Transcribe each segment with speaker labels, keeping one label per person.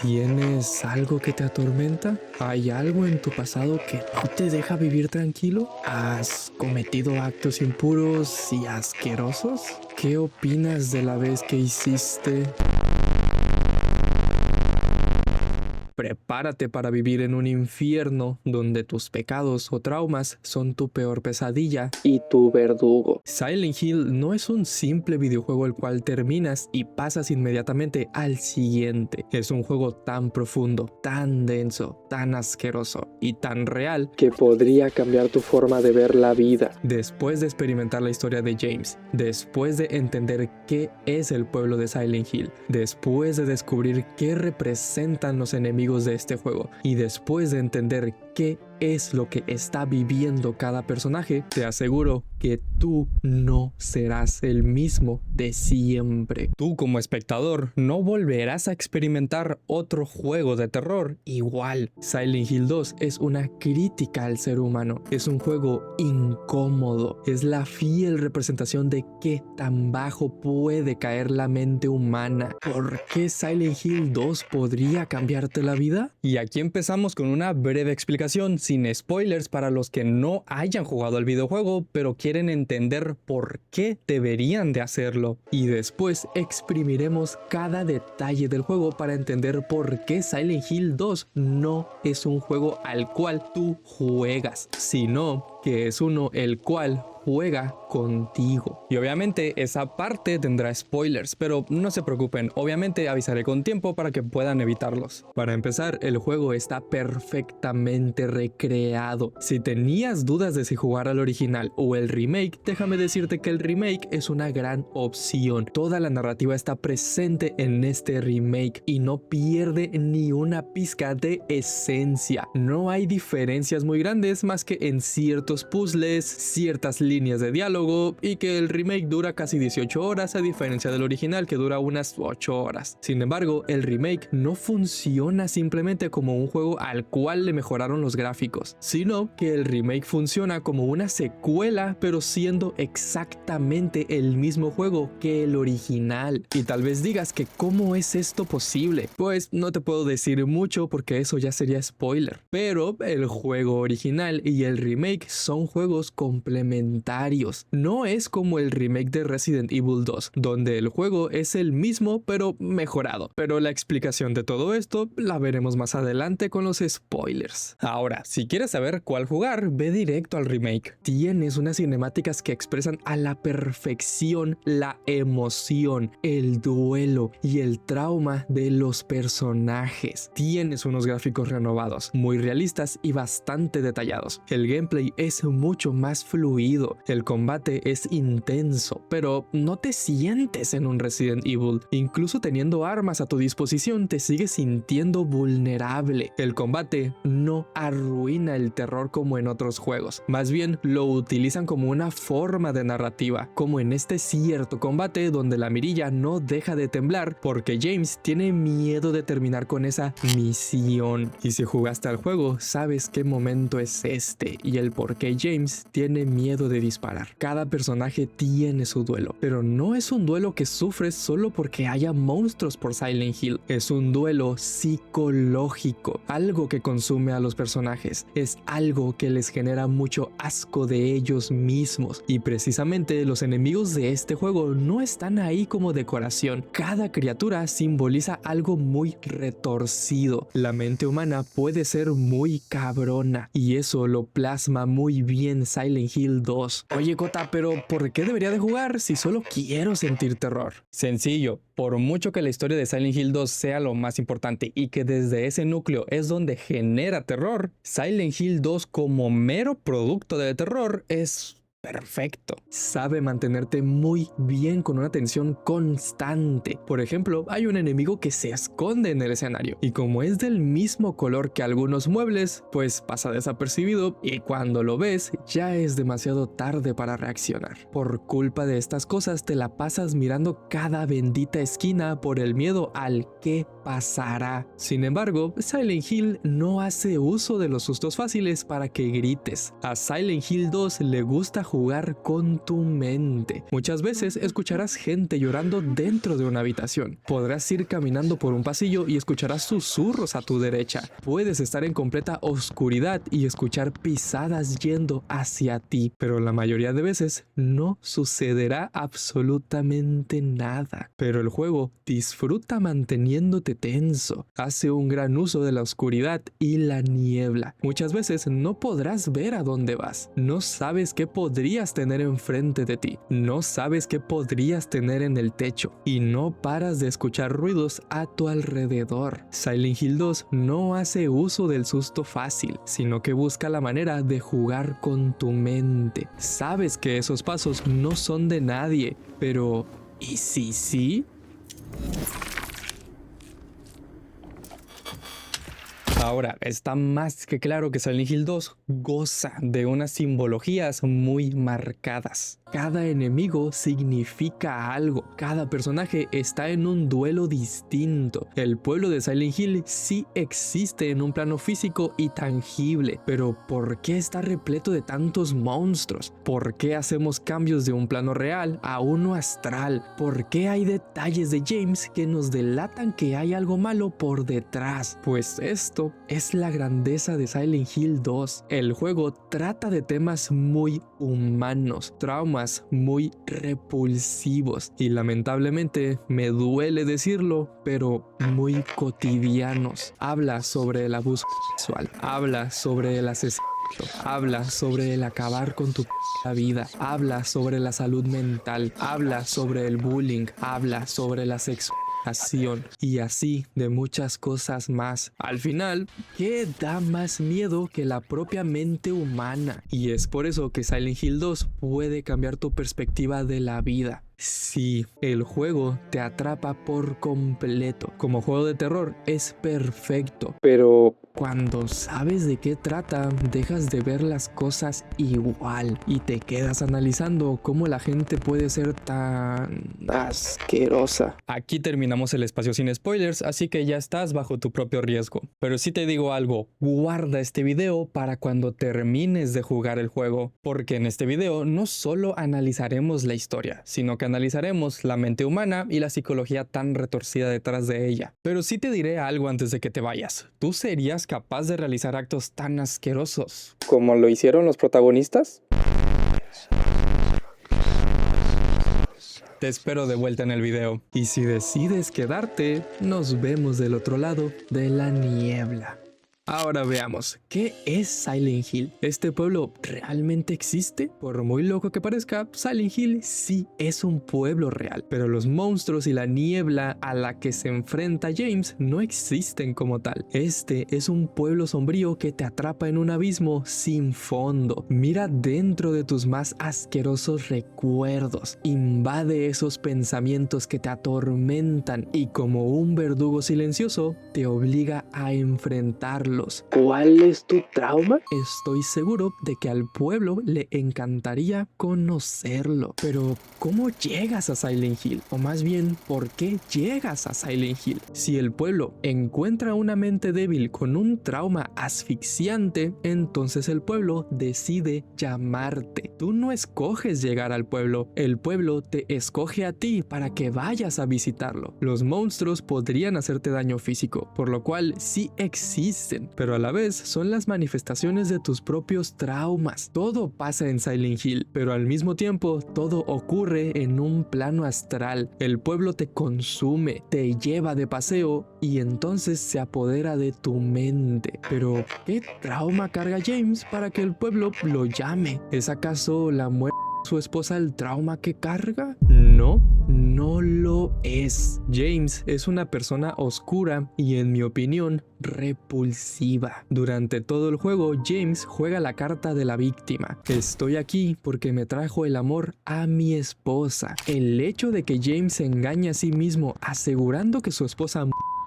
Speaker 1: ¿Tienes algo que te atormenta? ¿Hay algo en tu pasado que no te deja vivir tranquilo? ¿Has cometido actos impuros y asquerosos? ¿Qué opinas de la vez que hiciste? Prepárate para vivir en un infierno donde tus pecados o traumas son tu peor pesadilla y tu verdugo. Silent Hill no es un simple videojuego el cual terminas y pasas inmediatamente al siguiente. Es un juego tan profundo, tan denso, tan asqueroso y tan real que podría cambiar tu forma de ver la vida. Después de experimentar la historia de James, después de entender qué es el pueblo de Silent Hill, después de descubrir qué representan los enemigos de este juego y después de entender qué es lo que está viviendo cada personaje, te aseguro que tú no serás el mismo de siempre. Tú como espectador no volverás a experimentar otro juego de terror igual. Silent Hill 2 es una crítica al ser humano, es un juego incómodo, es la fiel representación de qué tan bajo puede caer la mente humana. ¿Por qué Silent Hill 2 podría cambiarte la vida? Y aquí empezamos con una breve explicación sin spoilers para los que no hayan jugado al videojuego pero quieren entender por qué deberían de hacerlo. Y después exprimiremos cada detalle del juego para entender por qué Silent Hill 2 no es un juego al cual tú juegas, sino que es uno el cual juega contigo. Y obviamente esa parte tendrá spoilers, pero no se preocupen, obviamente avisaré con tiempo para que puedan evitarlos. Para empezar, el juego está perfectamente recreado. Si tenías dudas de si jugar al original o el remake, déjame decirte que el remake es una gran opción. Toda la narrativa está presente en este remake y no pierde ni una pizca de esencia. No hay diferencias muy grandes más que en ciertos puzzles, ciertas líneas de diálogo y que el remake dura casi 18 horas a diferencia del original que dura unas 8 horas. Sin embargo, el remake no funciona simplemente como un juego al cual le mejoraron los gráficos, sino que el remake funciona como una secuela pero siendo exactamente el mismo juego que el original. Y tal vez digas que ¿cómo es esto posible? Pues no te puedo decir mucho porque eso ya sería spoiler, pero el juego original y el remake son juegos complementarios. No es como el remake de Resident Evil 2, donde el juego es el mismo pero mejorado. Pero la explicación de todo esto la veremos más adelante con los spoilers. Ahora, si quieres saber cuál jugar, ve directo al remake. Tienes unas cinemáticas que expresan a la perfección la emoción, el duelo y el trauma de los personajes. Tienes unos gráficos renovados, muy realistas y bastante detallados. El gameplay es mucho más fluido, el combate es intenso, pero no te sientes en un Resident Evil. Incluso teniendo armas a tu disposición, te sigues sintiendo vulnerable. El combate no arruina el terror como en otros juegos, más bien lo utilizan como una forma de narrativa, como en este cierto combate donde la mirilla no deja de temblar porque James tiene miedo de terminar con esa misión. Y si jugaste al juego, sabes qué momento es este y el por qué James tiene miedo de disparar. Cada personaje tiene su duelo, pero no es un duelo que sufres solo porque haya monstruos por Silent Hill. Es un duelo psicológico, algo que consume a los personajes, es algo que les genera mucho asco de ellos mismos. Y precisamente los enemigos de este juego no están ahí como decoración. Cada criatura simboliza algo muy retorcido. La mente humana puede ser muy cabrona y eso lo plasma muy bien Silent Hill 2. Oye Kota, pero ¿por qué debería de jugar si solo quiero sentir terror? Sencillo, por mucho que la historia de Silent Hill 2 sea lo más importante y que desde ese núcleo es donde genera terror, Silent Hill 2 como mero producto de terror es perfecto. Sabe mantenerte muy bien con una tensión constante. Por ejemplo, hay un enemigo que se esconde en el escenario y como es del mismo color que algunos muebles, pues pasa desapercibido y cuando lo ves ya es demasiado tarde para reaccionar. Por culpa de estas cosas te la pasas mirando cada bendita esquina por el miedo al qué pasará. Sin embargo, Silent Hill no hace uso de los sustos fáciles para que grites. A Silent Hill 2 le gusta jugar jugar con tu mente. Muchas veces escucharás gente llorando dentro de una habitación. Podrás ir caminando por un pasillo y escucharás susurros a tu derecha. Puedes estar en completa oscuridad y escuchar pisadas yendo hacia ti, pero la mayoría de veces no sucederá absolutamente nada. Pero el juego disfruta manteniéndote tenso. Hace un gran uso de la oscuridad y la niebla. Muchas veces no podrás ver a dónde vas. No sabes qué podrías tener enfrente de ti. No sabes qué podrías tener en el techo. Y no paras de escuchar ruidos a tu alrededor. Silent Hill 2 no hace uso del susto fácil, sino que busca la manera de jugar con tu mente. Sabes que esos pasos no son de nadie, pero ¿y si sí? Ahora, está más que claro que Silent Hill 2 goza de unas simbologías muy marcadas. Cada enemigo significa algo. Cada personaje está en un duelo distinto. El pueblo de Silent Hill sí existe en un plano físico y tangible. Pero ¿por qué está repleto de tantos monstruos? ¿Por qué hacemos cambios de un plano real a uno astral? ¿Por qué hay detalles de James que nos delatan que hay algo malo por detrás? Pues esto es la grandeza de Silent Hill 2. El juego trata de temas muy humanos, traumas muy repulsivos y lamentablemente me duele decirlo, pero muy cotidianos. Habla sobre el abuso sexual, habla sobre el asesinato, habla sobre el acabar con tu vida, habla sobre la salud mental, habla sobre el bullying, habla sobre la sexualidad y así de muchas cosas más. Al final, ¿qué da más miedo que la propia mente humana? Y es por eso que Silent Hill 2 puede cambiar tu perspectiva de la vida. Sí, el juego te atrapa por completo. Como juego de terror es perfecto, pero cuando sabes de qué trata, dejas de ver las cosas igual y te quedas analizando cómo la gente puede ser tan asquerosa. Aquí terminamos el espacio sin spoilers, así que ya estás bajo tu propio riesgo. Pero sí te digo algo, guarda este video para cuando termines de jugar el juego, porque en este video no solo analizaremos la historia, sino que analizaremos la mente humana y la psicología tan retorcida detrás de ella. Pero sí te diré algo antes de que te vayas. ¿Tú serías capaz de realizar actos tan asquerosos como lo hicieron los protagonistas? Te espero de vuelta en el video. Y si decides quedarte, nos vemos del otro lado de la niebla. Ahora veamos, ¿qué es Silent Hill? ¿Este pueblo realmente existe? Por muy loco que parezca, Silent Hill sí es un pueblo real, pero los monstruos y la niebla a la que se enfrenta James no existen como tal. Este es un pueblo sombrío que te atrapa en un abismo sin fondo. Mira dentro de tus más asquerosos recuerdos, invade esos pensamientos que te atormentan y como un verdugo silencioso te obliga a enfrentarlo. ¿Cuál es tu trauma? Estoy seguro de que al pueblo le encantaría conocerlo. Pero, ¿cómo llegas a Silent Hill? O más bien, ¿por qué llegas a Silent Hill? Si el pueblo encuentra una mente débil con un trauma asfixiante, entonces el pueblo decide llamarte. Tú no escoges llegar al pueblo, el pueblo te escoge a ti para que vayas a visitarlo. Los monstruos podrían hacerte daño físico, por lo cual sí existen, pero a la vez son las manifestaciones de tus propios traumas. Todo pasa en Silent Hill, pero al mismo tiempo todo ocurre en un plano astral. El pueblo te consume, te lleva de paseo y entonces se apodera de tu mente. Pero, ¿qué trauma carga James para que el pueblo lo llame? ¿Es acaso la muerte de su esposa el trauma que carga? No. No lo es. James es una persona oscura y, en mi opinión, repulsiva. Durante todo el juego, James juega la carta de la víctima. Estoy aquí porque me trajo el amor a mi esposa. El hecho de que James se engañe a sí mismo asegurando que su esposa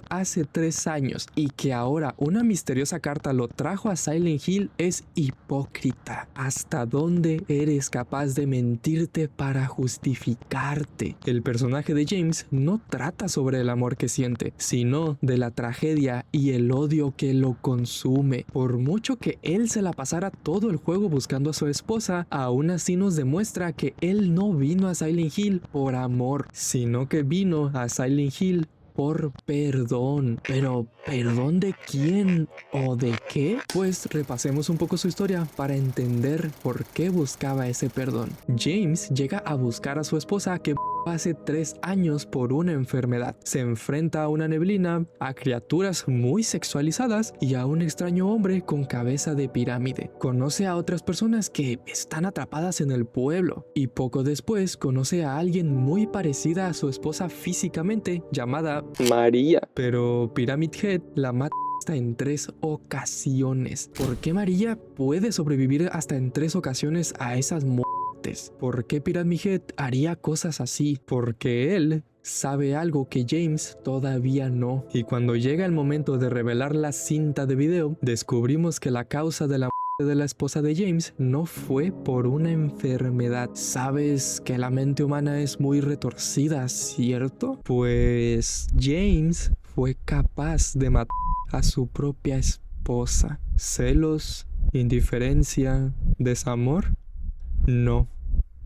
Speaker 1: hace 3 años y que ahora una misteriosa carta lo trajo a Silent Hill es hipócrita. ¿Hasta dónde eres capaz de mentirte para justificarte? El personaje de James no trata sobre el amor que siente, sino de la tragedia y el odio que lo consume. Por mucho que él se la pasara todo el juego buscando a su esposa, aún así nos demuestra que él no vino a Silent Hill por amor, sino que vino a Silent Hill por perdón. Pero, ¿perdón de quién o de qué? Pues repasemos un poco su historia para entender por qué buscaba ese perdón. James llega a buscar a su esposa que hace 3 años por una enfermedad. Se enfrenta a una neblina, a criaturas muy sexualizadas y a un extraño hombre con cabeza de pirámide. Conoce a otras personas que están atrapadas en el pueblo y poco después conoce a alguien muy parecida a su esposa físicamente llamada María. Pero Pyramid Head la mata hasta en 3 ocasiones. ¿Por qué María puede sobrevivir hasta en 3 ocasiones a esas muertes? ¿Por qué Pyramid Head haría cosas así? Porque él sabe algo que James todavía no. Y cuando llega el momento de revelar la cinta de video, descubrimos que la causa de la muerte de la esposa de James no fue por una enfermedad. Sabes que la mente humana es muy retorcida, ¿cierto? Pues James fue capaz de matar a su propia esposa. ¿Celos? ¿Indiferencia? ¿Desamor? No.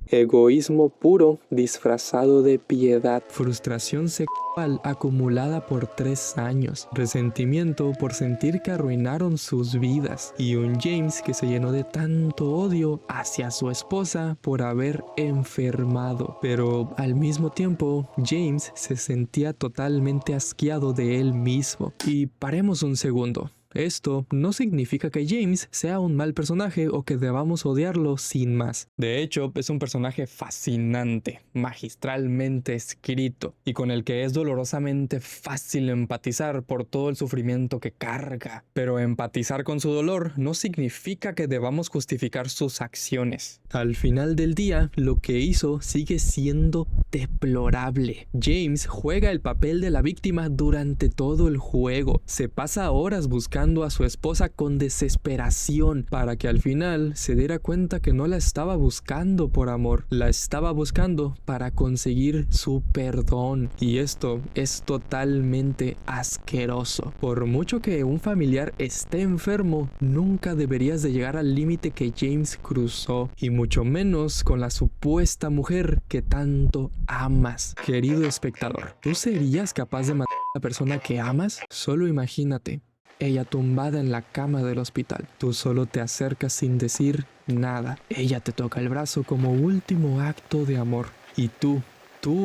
Speaker 1: Egoísmo puro disfrazado de piedad. Frustración sexual acumulada por 3 años. Resentimiento por sentir que arruinaron sus vidas. Y un James que se llenó de tanto odio hacia su esposa por haber enfermado. Pero al mismo tiempo, James se sentía totalmente asqueado de él mismo. Y paremos un segundo. Esto no significa que James sea un mal personaje o que debamos odiarlo sin más. De hecho, es un personaje fascinante, magistralmente escrito y con el que es dolorosamente fácil empatizar por todo el sufrimiento que carga. Pero empatizar con su dolor no significa que debamos justificar sus acciones. Al final del día, lo que hizo sigue siendo deplorable. James juega el papel de la víctima durante todo el juego. Se pasa horas buscando a su esposa con desesperación para que al final se diera cuenta que no la estaba buscando por amor, la estaba buscando para conseguir su perdón. Y esto es totalmente asqueroso. Por mucho que un familiar esté enfermo, nunca deberías de llegar al límite que James cruzó, y mucho menos con la supuesta mujer que tanto amas. Querido espectador, ¿tú serías capaz de matar a la persona que amas? Solo imagínate. Ella tumbada en la cama del hospital. Tú solo te acercas sin decir nada. Ella te toca el brazo como último acto de amor. Y tú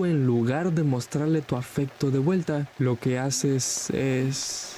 Speaker 1: en lugar de mostrarle tu afecto de vuelta, lo que haces es...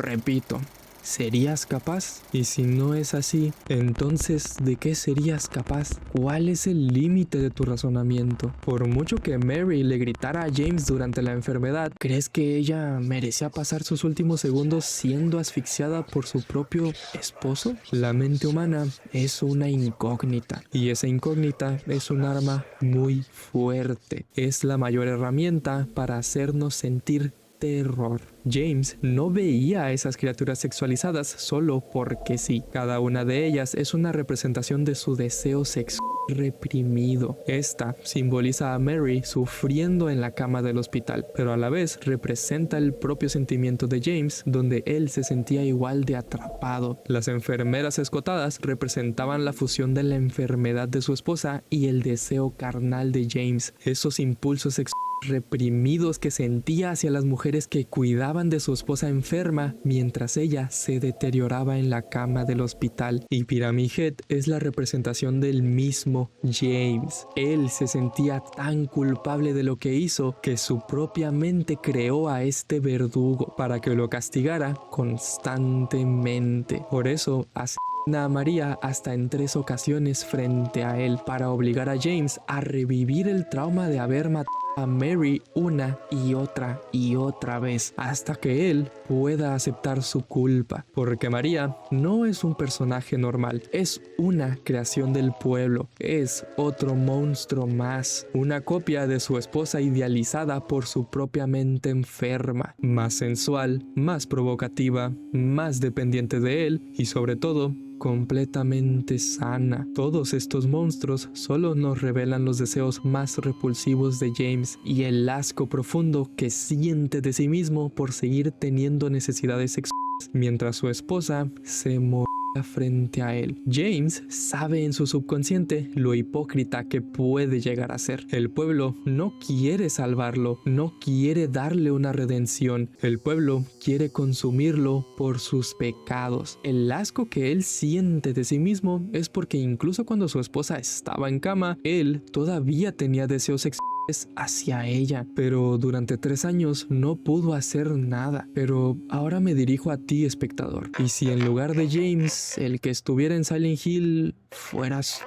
Speaker 1: Repito, ¿serías capaz? Y si no es así, entonces ¿de qué serías capaz? ¿Cuál es el límite de tu razonamiento? Por mucho que Mary le gritara a James durante la enfermedad, ¿crees que ella merecía pasar sus últimos segundos siendo asfixiada por su propio esposo? La mente humana es una incógnita, y esa incógnita es un arma muy fuerte. Es la mayor herramienta para hacernos sentir terror. James no veía a esas criaturas sexualizadas solo porque sí. Cada una de ellas es una representación de su deseo sexual reprimido. Esta simboliza a Mary sufriendo en la cama del hospital, pero a la vez representa el propio sentimiento de James, donde él se sentía igual de atrapado. Las enfermeras escotadas representaban la fusión de la enfermedad de su esposa y el deseo carnal de James, esos impulsos sexuales reprimidos que sentía hacia las mujeres que cuidaban de su esposa enferma mientras ella se deterioraba en la cama del hospital. Y Pyramid Head es la representación del mismo James. Él se sentía tan culpable de lo que hizo que su propia mente creó a este verdugo para que lo castigara constantemente. Por eso asesina a María hasta en 3 ocasiones frente a él para obligar a James a revivir el trauma de haber matado a Mary una y otra vez hasta que él pueda aceptar su culpa, porque María no es un personaje normal, es una creación del pueblo, es otro monstruo más, una copia de su esposa idealizada por su propia mente enferma, más sensual, más provocativa, más dependiente de él y sobre todo completamente sana. Todos estos monstruos solo nos revelan los deseos más repulsivos de James y el asco profundo que siente de sí mismo por seguir teniendo necesidades sexuales mientras su esposa se moría frente a él. James sabe en su subconsciente lo hipócrita que puede llegar a ser. El pueblo no quiere salvarlo, no quiere darle una redención. El pueblo quiere consumirlo por sus pecados. El asco que él siente de sí mismo es porque incluso cuando su esposa estaba en cama, él todavía tenía deseos sexuales hacia ella, pero durante 3 años no pudo hacer nada. Pero ahora me dirijo a ti, espectador, y si en lugar de James, el que estuviera en Silent Hill fueras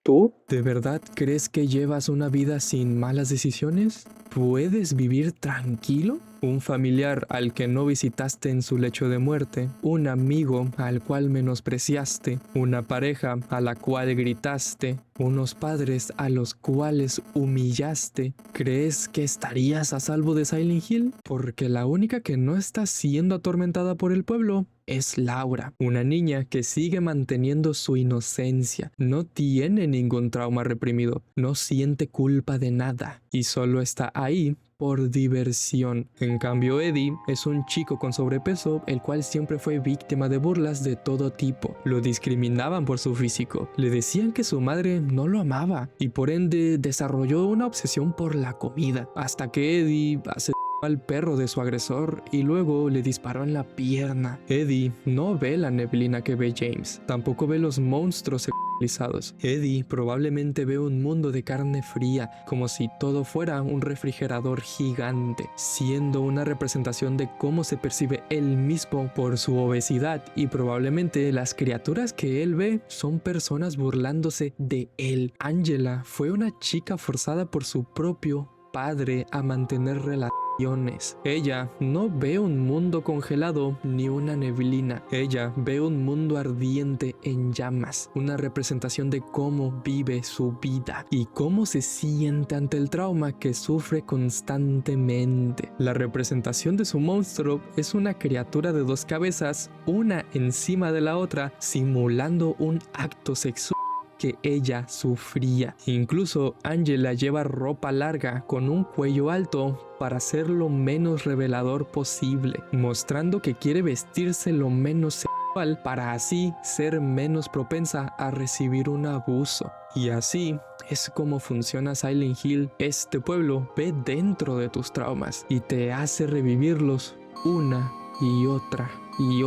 Speaker 1: ¿tú? ¿De verdad crees que llevas una vida sin malas decisiones? ¿Puedes vivir tranquilo? Un familiar al que no visitaste en su lecho de muerte, un amigo al cual menospreciaste, una pareja a la cual gritaste, unos padres a los cuales humillaste. ¿Crees que estarías a salvo de Silent Hill? Porque la única que no está siendo atormentada por el pueblo es Laura, una niña que sigue manteniendo su inocencia, no tiene ningún trauma reprimido, no siente culpa de nada y solo está ahí por diversión. En cambio, Eddie es un chico con sobrepeso, el cual siempre fue víctima de burlas de todo tipo. Lo discriminaban por su físico, le decían que su madre no lo amaba y por ende desarrolló una obsesión por la comida, hasta que Eddie hace al perro de su agresor y luego le disparó en la pierna. Eddie no ve la neblina que ve James, tampoco ve los monstruos sexualizados. Eddie probablemente ve un mundo de carne fría, como si todo fuera un refrigerador gigante, siendo una representación de cómo se percibe él mismo por su obesidad, y probablemente las criaturas que él ve son personas burlándose de él. Angela fue una chica forzada por su propio padre a mantener relaciones. Ella no ve un mundo congelado ni una neblina. Ella ve un mundo ardiente en llamas, una representación de cómo vive su vida y cómo se siente ante el trauma que sufre constantemente. La representación de su monstruo es una criatura de 2 cabezas, una encima de la otra, simulando un acto sexual que ella sufría. Incluso Angela lleva ropa larga con un cuello alto para ser lo menos revelador posible, mostrando que quiere vestirse lo menos sexual para así ser menos propensa a recibir un abuso. Y así es como funciona Silent Hill. Este pueblo ve dentro de tus traumas y te hace revivirlos una y otra y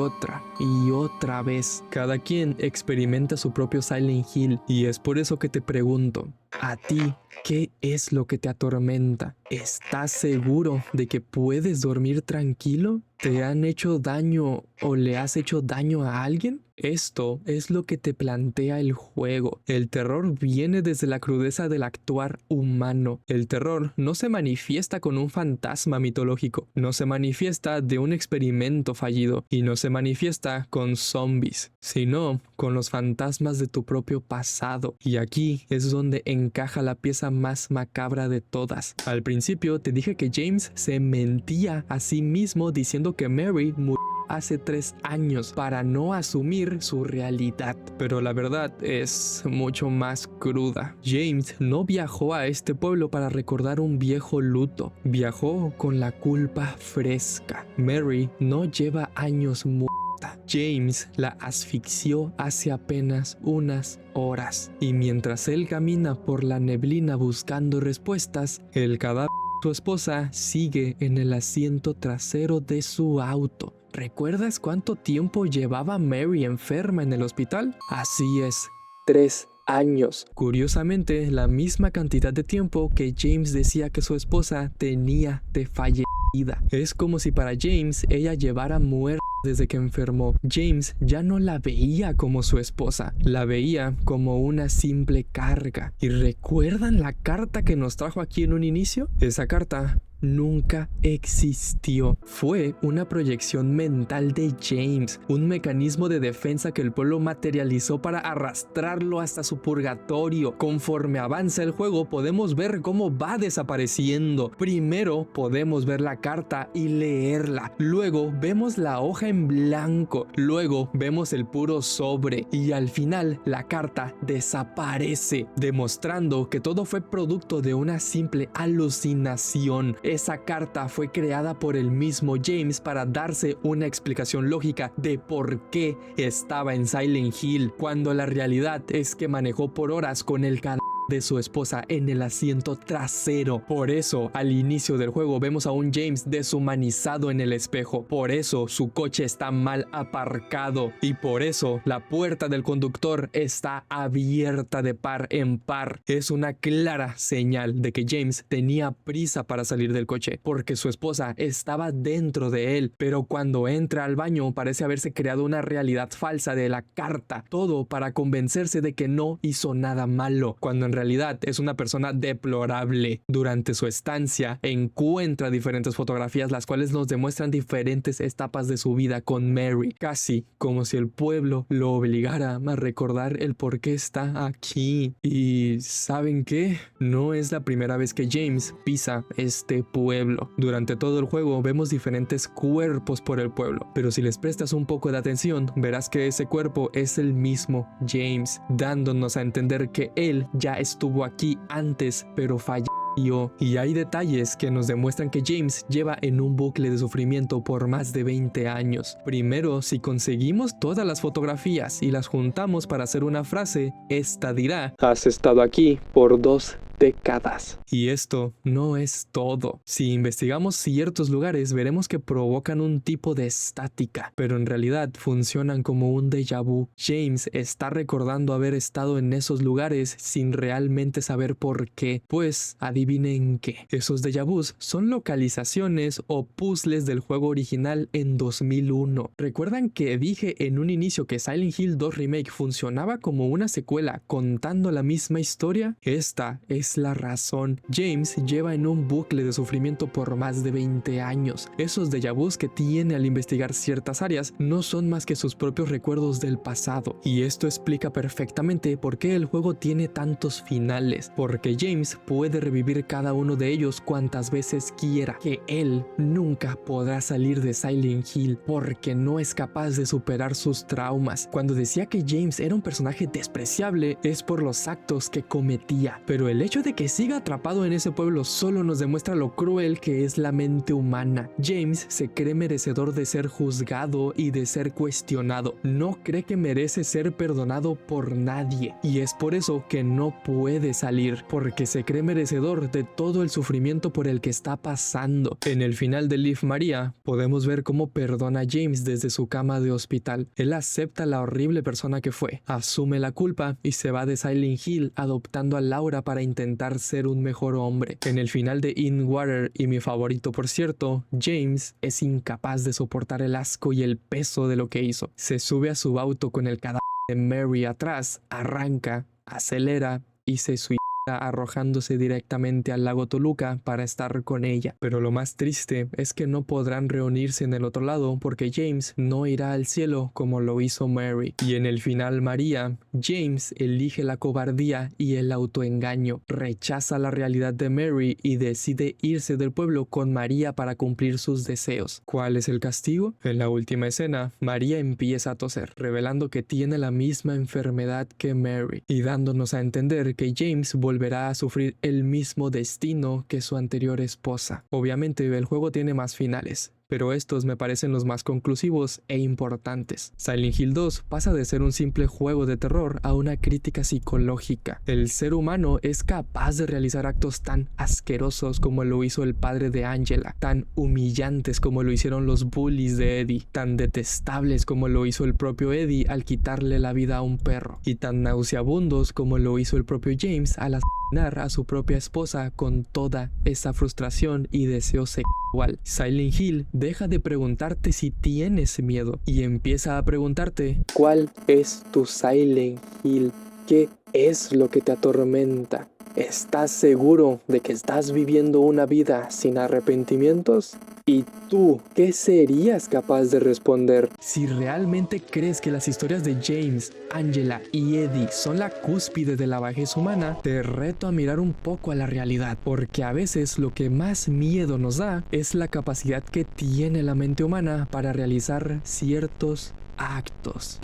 Speaker 1: otra vez. Cada quien experimenta su propio Silent Hill y es por eso que te pregunto, ¿a ti qué es lo que te atormenta? ¿Estás seguro de que puedes dormir tranquilo? ¿Te han hecho daño o le has hecho daño a alguien? Esto es lo que te plantea el juego. El terror viene desde la crudeza del actuar humano. El terror no se manifiesta con un fantasma mitológico, no se manifiesta de un experimento fallido y no se manifiesta con zombies, sino con los fantasmas de tu propio pasado. Y aquí es donde encaja la pieza más macabra de todas. Al principio te dije que James se mentía a sí mismo diciendo que Mary murió hace 3 años para no asumir su realidad, pero la verdad es mucho más cruda. James no viajó a este pueblo para recordar un viejo luto, viajó con la culpa fresca. Mary no lleva años muerta. James la asfixió hace apenas unas horas, y mientras él camina por la neblina buscando respuestas, el cadáver de su esposa sigue en el asiento trasero de su auto. ¿Recuerdas cuánto tiempo llevaba Mary enferma en el hospital? Así es, 3 años. Curiosamente, la misma cantidad de tiempo que James decía que su esposa tenía de fallecida. Es como si para James ella llevara muerta desde que enfermó. James ya no la veía como su esposa, la veía como una simple carga. ¿Y recuerdan la carta que nos trajo aquí en un inicio? Esa carta nunca existió. Fue una proyección mental de James, un mecanismo de defensa que el pueblo materializó para arrastrarlo hasta su purgatorio. Conforme avanza el juego, podemos ver cómo va desapareciendo. Primero podemos ver la carta y leerla. Luego vemos la hoja en blanco. Luego vemos el puro sobre. Y al final la carta desaparece, demostrando que todo fue producto de una simple alucinación. Esa carta fue creada por el mismo James para darse una explicación lógica de por qué estaba en Silent Hill, cuando la realidad es que manejó por horas con el cadáver de su esposa en el asiento trasero. Por eso, al inicio del juego vemos a un James deshumanizado en el espejo. Por eso, su coche está mal aparcado. Y por eso, la puerta del conductor está abierta de par en par. Es una clara señal de que James tenía prisa para salir del coche, porque su esposa estaba dentro de él. Pero cuando entra al baño, parece haberse creado una realidad falsa de la carta. Todo para convencerse de que no hizo nada malo, cuando en realidad es una persona deplorable. Durante su estancia encuentra diferentes fotografías las cuales nos demuestran diferentes etapas de su vida con Mary, casi como si el pueblo lo obligara a recordar el por qué está aquí. Y ¿saben qué? No es la primera vez que James pisa este pueblo. Durante todo el juego vemos diferentes cuerpos por el pueblo, pero si les prestas un poco de atención verás que ese cuerpo es el mismo James, dándonos a entender que él ya estuvo aquí antes, pero falleció. Y hay detalles que nos demuestran que James lleva en un bucle de sufrimiento por más de 20 años. Primero, si conseguimos todas las fotografías y las juntamos para hacer una frase, esta dirá: has estado aquí por 2 décadas. Y esto no es todo. Si investigamos ciertos lugares, veremos que provocan un tipo de estática, pero en realidad funcionan como un déjà vu. James está recordando haber estado en esos lugares sin realmente saber por qué. Pues adivinen qué. Esos déjà vus son localizaciones o puzzles del juego original en 2001. ¿Recuerdan que dije en un inicio que Silent Hill 2 Remake funcionaba como una secuela contando la misma historia? Esta es la razón. James lleva en un bucle de sufrimiento por más de 20 años. Esos déjà vus que tiene al investigar ciertas áreas no son más que sus propios recuerdos del pasado. Y esto explica perfectamente por qué el juego tiene tantos finales. Porque James puede revivir cada uno de ellos cuantas veces quiera. Que él nunca podrá salir de Silent Hill porque no es capaz de superar sus traumas. Cuando decía que James era un personaje despreciable es por los actos que cometía. Pero el hecho de que siga atrapado en ese pueblo solo nos demuestra lo cruel que es la mente humana. James se cree merecedor de ser juzgado y de ser cuestionado. No cree que merece ser perdonado por nadie. Y es por eso que no puede salir, porque se cree merecedor de todo el sufrimiento por el que está pasando. En el final de Live María, podemos ver cómo perdona a James desde su cama de hospital. Él acepta la horrible persona que fue, asume la culpa y se va de Silent Hill adoptando a Laura para intentar ser un mejor hombre. En el final de In Water, y mi favorito por cierto, James es incapaz de soportar el asco y el peso de lo que hizo. Se sube a su auto con el cadáver de Mary atrás, arranca, acelera y se suicida, arrojándose directamente al lago Toluca para estar con ella. Pero lo más triste es que no podrán reunirse en el otro lado porque James no irá al cielo como lo hizo Mary. Y en el final María, James elige la cobardía y el autoengaño, rechaza la realidad de Mary y decide irse del pueblo con María para cumplir sus deseos. ¿Cuál es el castigo? En la última escena, María empieza a toser, revelando que tiene la misma enfermedad que Mary y dándonos a entender que James volverá a sufrir el mismo destino que su anterior esposa. Obviamente el juego tiene más finales, pero estos me parecen los más conclusivos e importantes. Silent Hill 2 pasa de ser un simple juego de terror a una crítica psicológica. El ser humano es capaz de realizar actos tan asquerosos como lo hizo el padre de Angela, tan humillantes como lo hicieron los bullies de Eddie, tan detestables como lo hizo el propio Eddie al quitarle la vida a un perro, y tan nauseabundos como lo hizo el propio James a las a su propia esposa con toda esa frustración y deseo sexual. Silent Hill deja de preguntarte si tienes miedo y empieza a preguntarte: ¿cuál es tu Silent Hill? ¿Qué es lo que te atormenta? ¿Estás seguro de que estás viviendo una vida sin arrepentimientos? ¿Y tú qué serías capaz de responder? Si realmente crees que las historias de James, Angela y Eddie son la cúspide de la bajeza humana, te reto a mirar un poco a la realidad, porque a veces lo que más miedo nos da es la capacidad que tiene la mente humana para realizar ciertos actos.